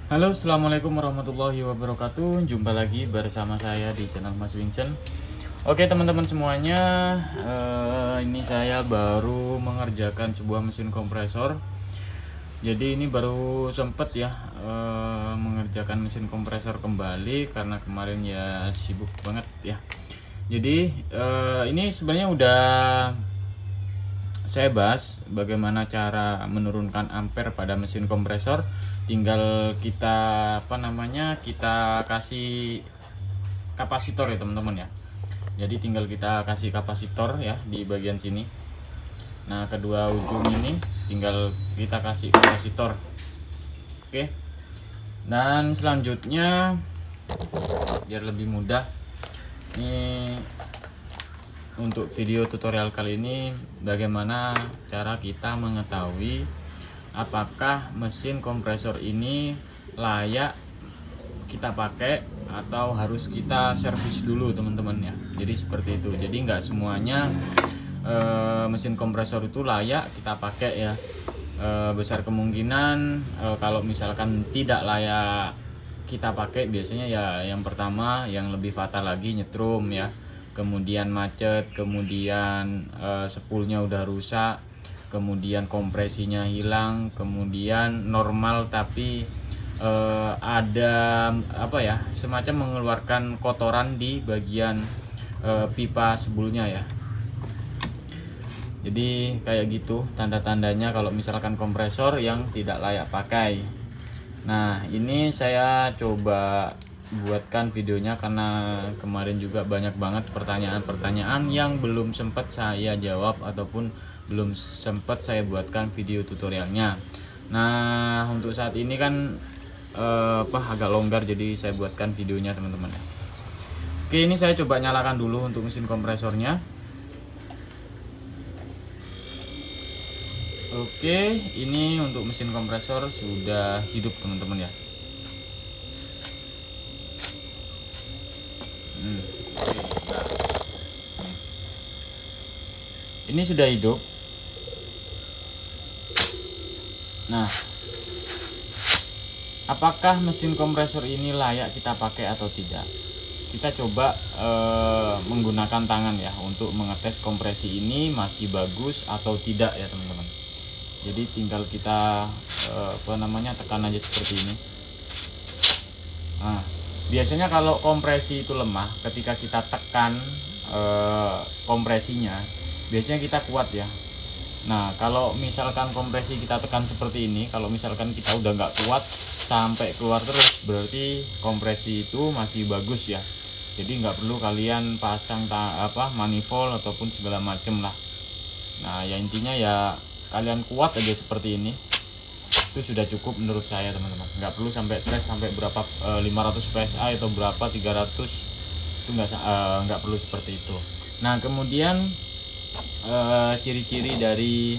Halo, assalamualaikum warahmatullahi wabarakatuh. Jumpa lagi bersama saya di channel Mas Vincent. Oke teman-teman semuanya, ini saya baru mengerjakan sebuah mesin kompresor. Jadi ini baru sempet ya mengerjakan mesin kompresor kembali karena kemarin ya sibuk banget ya. Jadi ini sebenarnya udah saya bahas bagaimana cara menurunkan ampere pada mesin kompresor. Tinggal kita kita kasih kapasitor ya teman-teman ya. Jadi tinggal kita kasih kapasitor ya di bagian sini. Nah, kedua ujung ini tinggal kita kasih kapasitor. Oke. Dan selanjutnya biar lebih mudah, ini untuk video tutorial kali ini bagaimana cara kita mengetahui apakah mesin kompresor ini layak kita pakai atau harus kita servis dulu teman-teman ya. Jadi seperti itu. Jadi nggak semuanya mesin kompresor itu layak kita pakai ya. Besar kemungkinan kalau misalkan tidak layak kita pakai, biasanya ya yang pertama yang lebih fatal lagi nyetrum ya, kemudian macet, kemudian spoolnya udah rusak, kemudian kompresinya hilang, kemudian normal tapi ada semacam mengeluarkan kotoran di bagian pipa spoolnya ya. Jadi kayak gitu tanda-tandanya kalau misalkan kompresor yang tidak layak pakai. Nah, ini saya coba buatkan videonya karena kemarin juga banyak banget pertanyaan-pertanyaan yang belum sempat saya jawab ataupun belum sempat saya buatkan video tutorialnya. Nah, untuk saat ini kan agak longgar, jadi saya buatkan videonya teman-teman. Oke, ini saya coba nyalakan dulu untuk mesin kompresornya. Oke, ini untuk mesin kompresor sudah hidup teman-teman ya. Ini sudah hidup. Nah, apakah mesin kompresor ini layak kita pakai atau tidak? Kita coba menggunakan tangan ya untuk mengetes kompresi ini masih bagus atau tidak ya teman-teman. Jadi tinggal kita tekan aja seperti ini. Nah, biasanya kalau kompresi itu lemah, ketika kita tekan kompresinya, biasanya kita kuat ya. Nah, kalau misalkan kompresi kita tekan seperti ini, kalau misalkan kita udah nggak kuat sampai keluar terus, berarti kompresi itu masih bagus ya. Jadi nggak perlu kalian pasang manifold ataupun segala macem lah. Nah, ya intinya ya kalian kuat aja seperti ini, itu sudah cukup menurut saya teman-teman. Nggak perlu sampai tes sampai berapa 500 PSI atau berapa 300, itu nggak perlu seperti itu. Nah, kemudian ciri-ciri dari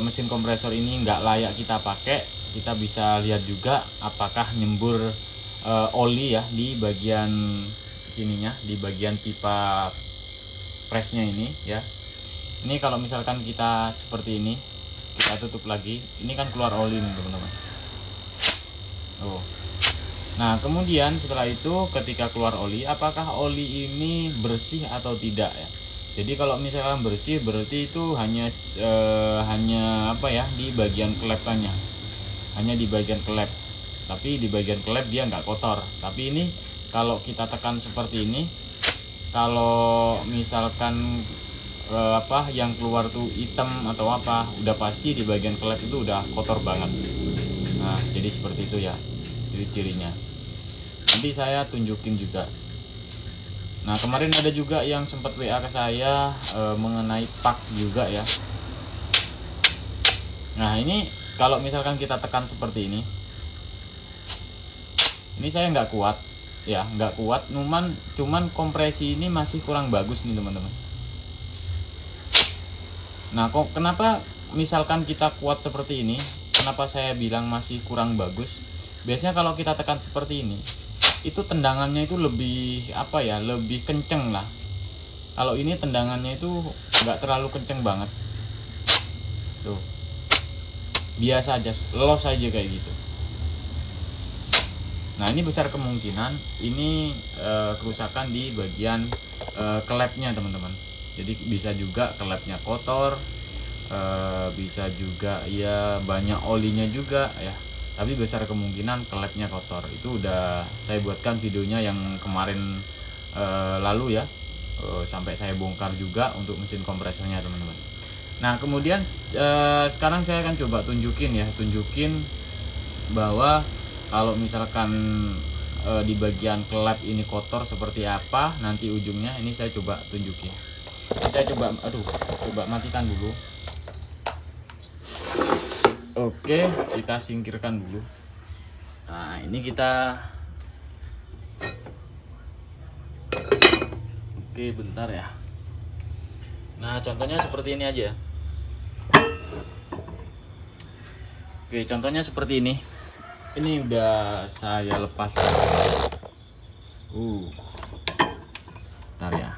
mesin kompresor ini nggak layak kita pakai, kita bisa lihat juga apakah nyembur oli ya di bagian sininya, di bagian pipa presnya ini ya. Ini kalau misalkan kita seperti ini, kita tutup lagi, ini kan keluar oli nih teman-teman. Nah, kemudian setelah itu ketika keluar oli, apakah oli ini bersih atau tidak ya? Jadi kalau misalkan bersih berarti itu hanya di bagian kelepannya, hanya di bagian kelep. Tapi di bagian kelep dia nggak kotor. Tapi ini kalau kita tekan seperti ini, kalau misalkan yang keluar tuh hitam atau udah pasti di bagian kelep itu udah kotor banget. Nah, jadi seperti itu ya ciri-cirinya. Nanti saya tunjukin juga. Nah, kemarin ada juga yang sempat WA ke saya mengenai pak juga ya. Nah, ini kalau misalkan kita tekan seperti ini saya nggak kuat ya, nggak kuat, cuman kompresi ini masih kurang bagus nih teman-teman. Nah, kok kenapa misalkan kita kuat seperti ini, kenapa saya bilang masih kurang bagus? Biasanya kalau kita tekan seperti ini, itu tendangannya itu lebih lebih kenceng lah. Kalau ini tendangannya itu nggak terlalu kenceng banget. Tuh. biasa aja, los aja kayak gitu. Nah ini besar kemungkinan ini kerusakan di bagian klepnya teman-teman. Jadi bisa juga klepnya kotor, bisa juga ya banyak olinya juga ya. Tapi besar kemungkinan klepnya kotor. Itu udah saya buatkan videonya yang kemarin lalu ya, sampai saya bongkar juga untuk mesin kompresornya teman-teman. Nah kemudian sekarang saya akan coba tunjukin bahwa kalau misalkan di bagian klep ini kotor seperti apa nanti ujungnya. Ini saya coba tunjukin. Saya coba matikan dulu. Oke, kita singkirkan dulu. Nah ini kita, oke bentar ya. Nah contohnya seperti ini aja. Oke, contohnya seperti ini. Ini udah saya lepas. Bentar ya.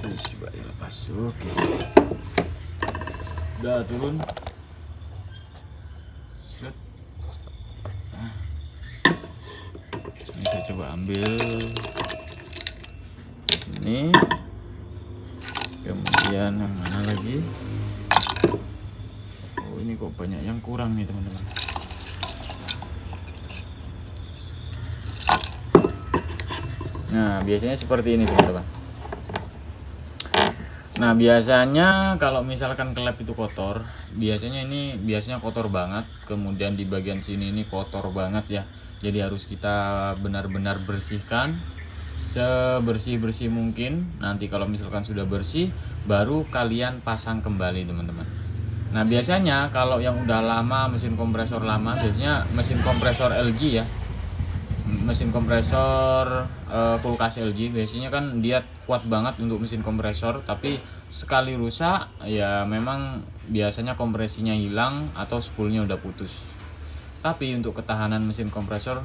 Coba dilepas. Oke. Udah turun. Nah. Ini saya coba ambil. Ini. Kemudian yang mana lagi? Ini kok banyak yang kurang nih teman-teman. Nah biasanya seperti ini teman-teman. Nah biasanya kalau misalkan klep itu kotor, biasanya kotor banget. Kemudian di bagian sini ini kotor banget ya. Jadi harus kita benar-benar bersihkan sebersih-bersih mungkin. Nanti kalau misalkan sudah bersih, baru kalian pasang kembali teman-teman. Nah biasanya kalau yang udah lama, mesin kompresor lama, biasanya mesin kompresor LG ya, mesin kompresor kulkas LG biasanya kan dia kuat banget untuk mesin kompresor, tapi sekali rusak ya memang biasanya kompresinya hilang atau spoolnya udah putus. Tapi untuk ketahanan mesin kompresor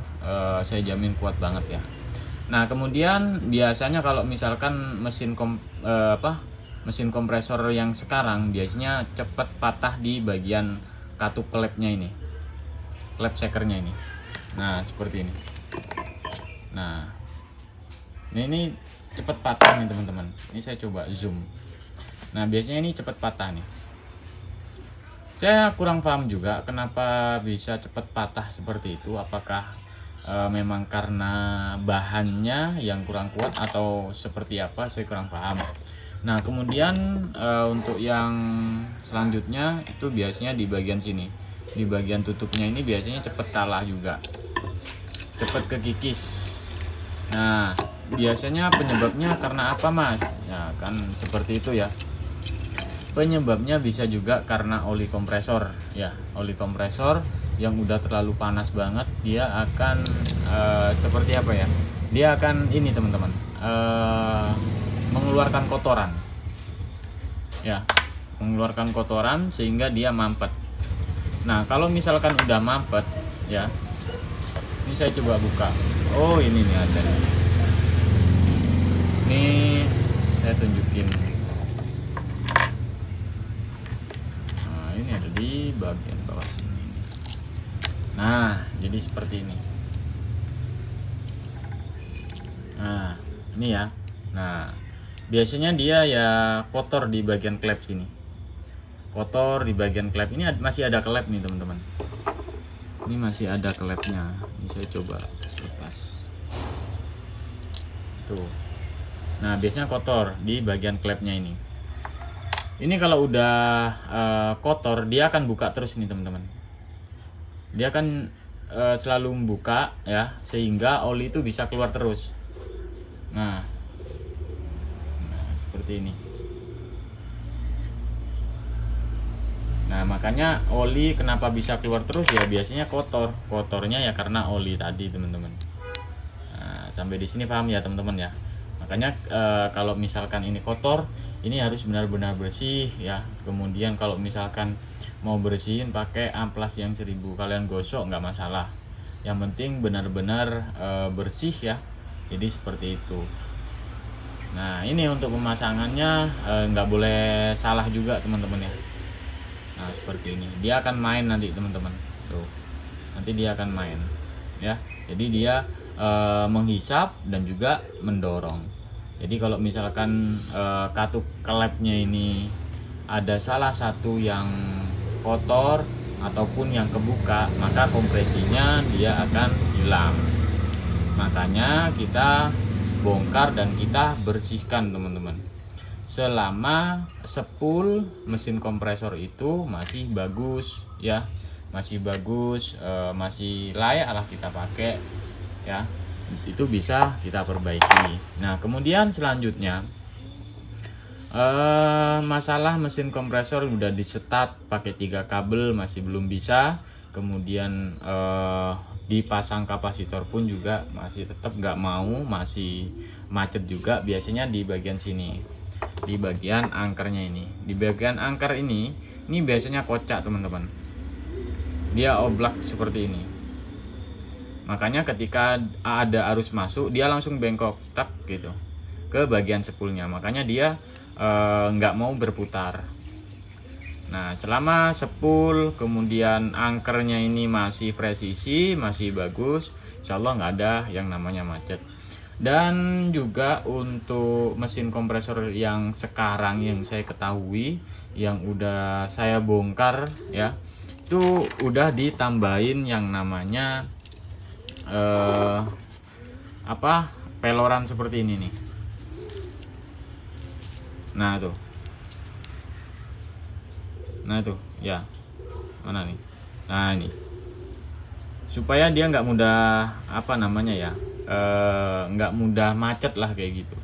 saya jamin kuat banget ya. Nah kemudian biasanya kalau misalkan mesin kompresor yang sekarang biasanya cepat patah di bagian katup klepnya ini, klep shakernya ini. Nah seperti ini. Nah ini cepat patah nih teman-teman. Ini saya coba zoom. Nah biasanya ini cepat patah nih. Saya kurang paham juga kenapa bisa cepat patah seperti itu. Apakah memang karena bahannya yang kurang kuat atau seperti apa, saya kurang paham. Nah kemudian untuk yang selanjutnya itu biasanya di bagian sini, di bagian tutupnya ini biasanya cepet kalah juga, cepet kekikis. Nah biasanya penyebabnya karena apa mas? Ya kan seperti itu ya. Penyebabnya bisa juga karena oli kompresor ya. Oli kompresor yang udah terlalu panas banget, dia akan seperti apa ya, dia akan ini teman-teman, mengeluarkan kotoran ya, mengeluarkan kotoran sehingga dia mampet. Nah kalau misalkan udah mampet ya, ini saya coba buka. Oh ini nih ada, ini saya tunjukin. Nah ini ada di bagian bawah sini. Nah jadi seperti ini. Nah ini ya. Nah biasanya dia ya kotor di bagian klep sini, kotor di bagian klep ini. Masih ada klep nih teman-teman, ini masih ada klepnya. Ini saya coba lepas tuh. Nah biasanya kotor di bagian klepnya ini. Ini kalau udah kotor dia akan buka terus nih teman-teman. Dia akan selalu membuka ya, sehingga oli itu bisa keluar terus. Nah seperti ini. Nah makanya oli kenapa bisa keluar terus ya, biasanya kotornya ya karena oli tadi teman-teman. Nah, sampai di sini paham ya teman-teman ya. Makanya kalau misalkan ini kotor, ini harus benar-benar bersih ya. Kemudian kalau misalkan mau bersihin pakai amplas yang 1000, kalian gosok nggak masalah, yang penting benar-benar bersih ya. Jadi seperti itu. Nah ini untuk pemasangannya nggak boleh salah juga teman-teman ya. Nah seperti ini dia akan main nanti teman-teman, tuh nanti dia akan main ya. Jadi dia menghisap dan juga mendorong. Jadi kalau misalkan katup klepnya ini ada salah satu yang kotor ataupun yang kebuka, maka kompresinya dia akan hilang. Makanya kita bongkar dan kita bersihkan teman-teman. Selama spool mesin kompresor itu masih bagus ya, masih bagus, masih layak lah kita pakai ya, itu bisa kita perbaiki. Nah kemudian selanjutnya masalah mesin kompresor udah disetat pakai 3 kabel masih belum bisa. Kemudian dipasang kapasitor pun juga masih tetap nggak mau, masih macet juga. Biasanya di bagian sini, di bagian angkernya ini, di bagian angker ini biasanya kocak teman-teman, dia oblak seperti ini. Makanya ketika ada arus masuk dia langsung bengkok tak gitu ke bagian spoolnya, makanya dia nggak mau berputar. Nah selama spool kemudian angkernya ini masih presisi, masih bagus, insya Allah nggak ada yang namanya macet. Dan juga untuk mesin kompresor yang sekarang yang saya ketahui, yang udah saya bongkar ya, itu udah ditambahin yang namanya peloran seperti ini nih. Nah tuh ya, mana nih, nah ini supaya dia nggak mudah nggak mudah macet lah kayak gitu.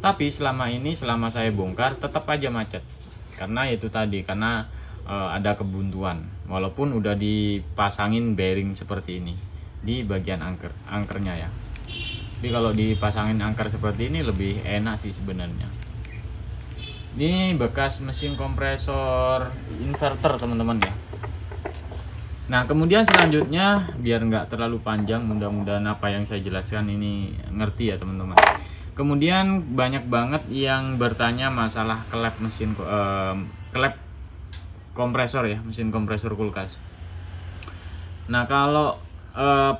Tapi selama saya bongkar tetap aja macet, karena itu tadi, karena ada kebuntuan walaupun udah dipasangin bearing seperti ini di bagian angkernya ya. Tapi kalau dipasangin angker seperti ini lebih enak sih sebenarnya. Ini bekas mesin kompresor inverter teman-teman ya. Nah kemudian selanjutnya, biar nggak terlalu panjang, mudah-mudahan apa yang saya jelaskan ini ngerti ya teman-teman. Kemudian banyak banget yang bertanya masalah klep mesin klep kompresor ya, mesin kompresor kulkas. Nah kalau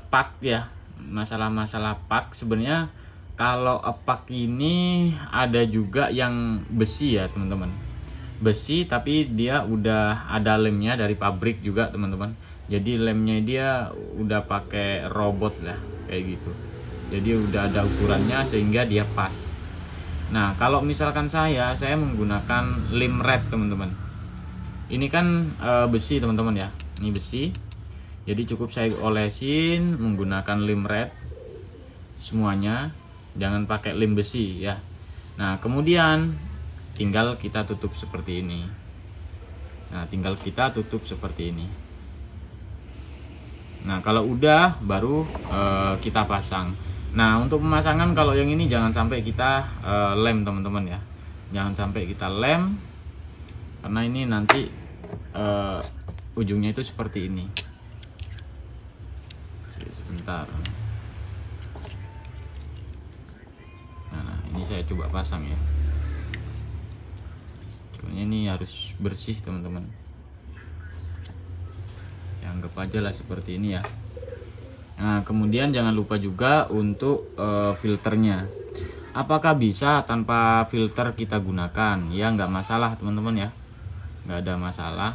pak ya, masalah pak sebenarnya. Kalau pak ini ada juga yang besi ya teman-teman, besi tapi dia udah ada lemnya dari pabrik juga teman-teman. Jadi lemnya dia udah pakai robot lah kayak gitu, jadi udah ada ukurannya sehingga dia pas. Nah kalau misalkan saya menggunakan lem red teman-teman. Ini kan besi teman-teman ya, ini besi, jadi cukup saya olesin menggunakan lem red semuanya, jangan pakai lem besi ya. Nah kemudian tinggal kita tutup seperti ini. Nah tinggal kita tutup seperti ini. Nah kalau udah baru kita pasang. Nah untuk pemasangan kalau yang ini jangan sampai kita lem teman-teman ya, jangan sampai kita lem, karena ini nanti ujungnya itu seperti ini. Sebentar. Nah ini saya coba pasang ya. Soalnya ini harus bersih teman-teman. Ya, anggap aja lah seperti ini ya. Nah kemudian jangan lupa juga untuk filternya. Apakah bisa tanpa filter kita gunakan? Ya nggak masalah teman-teman ya, nggak ada masalah.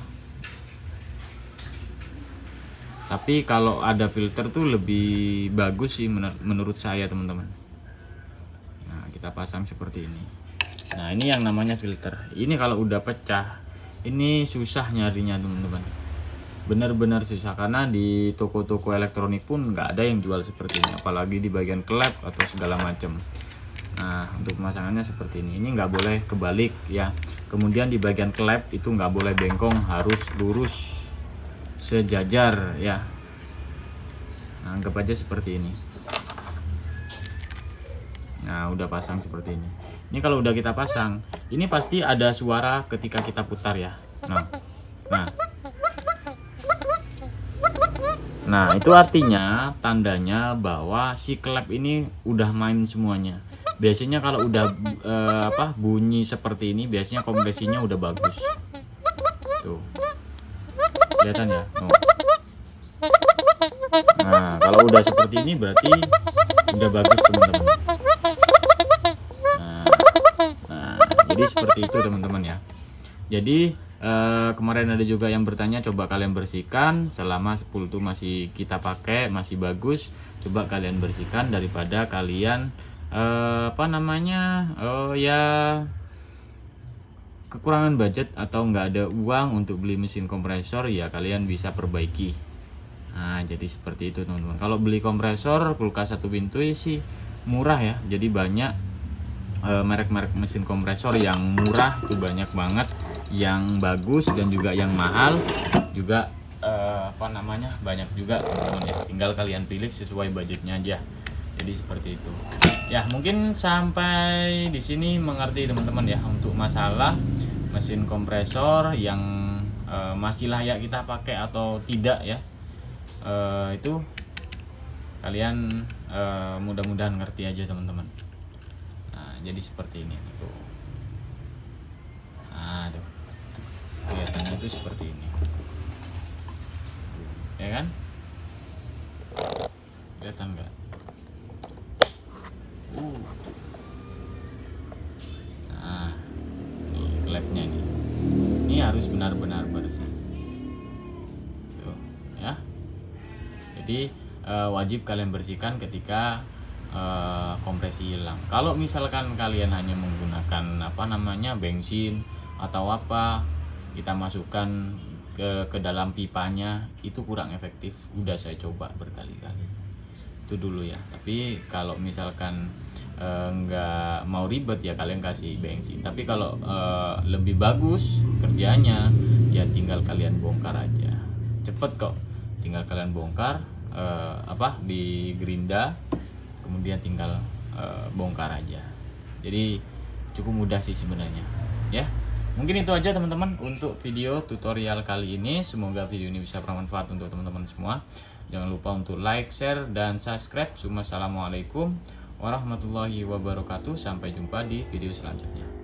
Tapi kalau ada filter tuh lebih bagus sih menurut saya teman-teman. Nah kita pasang seperti ini. Nah ini yang namanya filter. Ini kalau udah pecah, ini susah nyarinya teman-teman. Benar-benar susah, karena di toko-toko elektronik pun nggak ada yang jual seperti ini, apalagi di bagian klep atau segala macam. Nah untuk pemasangannya seperti ini nggak boleh kebalik ya. Kemudian di bagian klep itu nggak boleh bengkong, harus lurus sejajar ya. Nah, anggap aja seperti ini. Nah udah pasang seperti ini. Ini kalau udah kita pasang, ini pasti ada suara ketika kita putar ya. Nah itu artinya tandanya bahwa si klep ini udah main semuanya. Biasanya kalau udah bunyi seperti ini, biasanya kompresinya udah bagus. Tuh, kelihatan ya. Nah, kalau udah seperti ini berarti udah bagus teman-teman. Nah, jadi seperti itu teman-teman ya. Jadi kemarin ada juga yang bertanya, coba kalian bersihkan selama spool itu masih kita pakai, masih bagus. Coba kalian bersihkan daripada kalian ya kekurangan budget atau nggak ada uang untuk beli mesin kompresor, ya kalian bisa perbaiki. Nah, jadi seperti itu teman-teman. Kalau beli kompresor kulkas satu pintu sih murah ya. Jadi banyak merek-merek mesin kompresor yang murah itu banyak banget, yang bagus dan juga yang mahal juga banyak juga teman-teman ya. Tinggal kalian pilih sesuai budgetnya aja. Jadi seperti itu. Ya, mungkin sampai di sini mengerti teman-teman ya untuk masalah mesin kompresor yang masih layak kita pakai atau tidak ya. Itu kalian mudah-mudahan ngerti aja teman-teman. Nah, jadi seperti ini tuh. Nah, tuh. Kelihatannya itu seperti ini. Ya kan? Kelihatan nggak? Nah, ini klepnya nih. Ini harus benar-benar bersih. Tuh, ya. Jadi wajib kalian bersihkan ketika kompresi hilang. Kalau misalkan kalian hanya menggunakan bensin atau apa, kita masukkan ke dalam pipanya, itu kurang efektif. Udah saya coba berkali-kali. Itu dulu ya. Tapi kalau misalkan nggak mau ribet ya kalian kasih bensin. Tapi kalau lebih bagus kerjanya ya tinggal kalian bongkar aja, cepet kok. Tinggal kalian bongkar di gerinda, kemudian tinggal bongkar aja. Jadi cukup mudah sih sebenarnya ya. Mungkin itu aja teman-teman untuk video tutorial kali ini. Semoga video ini bisa bermanfaat untuk teman-teman semua. Jangan lupa untuk like, share, dan subscribe. Assalamualaikum warahmatullahi wabarakatuh. Sampai jumpa di video selanjutnya.